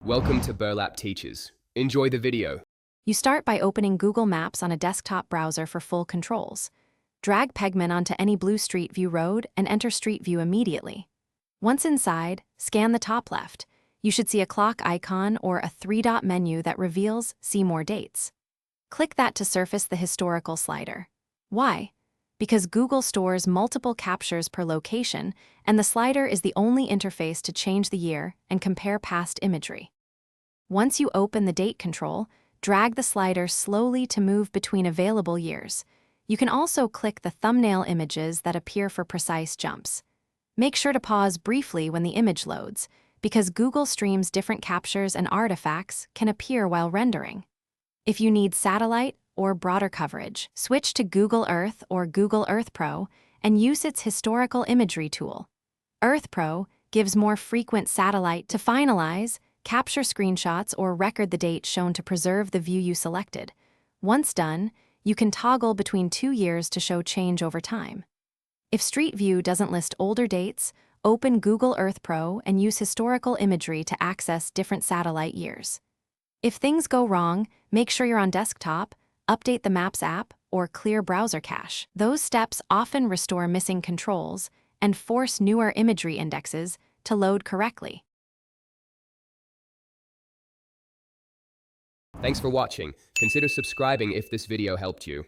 Welcome to Burlap Teachers. Enjoy the video. You start by opening Google Maps on a desktop browser for full controls. Drag Pegman onto any blue Street View road and enter Street View immediately. Once inside, scan the top left. You should see a clock icon or a three-dot menu that reveals See More Dates. Click that to surface the historical slider. Why? Because Google stores multiple captures per location, and the slider is the only interface to change the year and compare past imagery. Once you open the date control, drag the slider slowly to move between available years. You can also click the thumbnail images that appear for precise jumps. Make sure to pause briefly when the image loads, because Google Stream's different captures and artifacts can appear while rendering. If you need satellite or broader coverage, switch to Google Earth or Google Earth Pro and use its historical imagery tool. Earth Pro gives more frequent satellite to finalize, capture screenshots, or record the date shown to preserve the view you selected. Once done, you can toggle between 2 years to show change over time. If Street View doesn't list older dates, open Google Earth Pro and use historical imagery to access different satellite years. If things go wrong, make sure you're on desktop, update the Maps app, or clear browser cache. Those steps often restore missing controls and force newer imagery indexes to load correctly. Thanks for watching. Consider subscribing if this video helped you.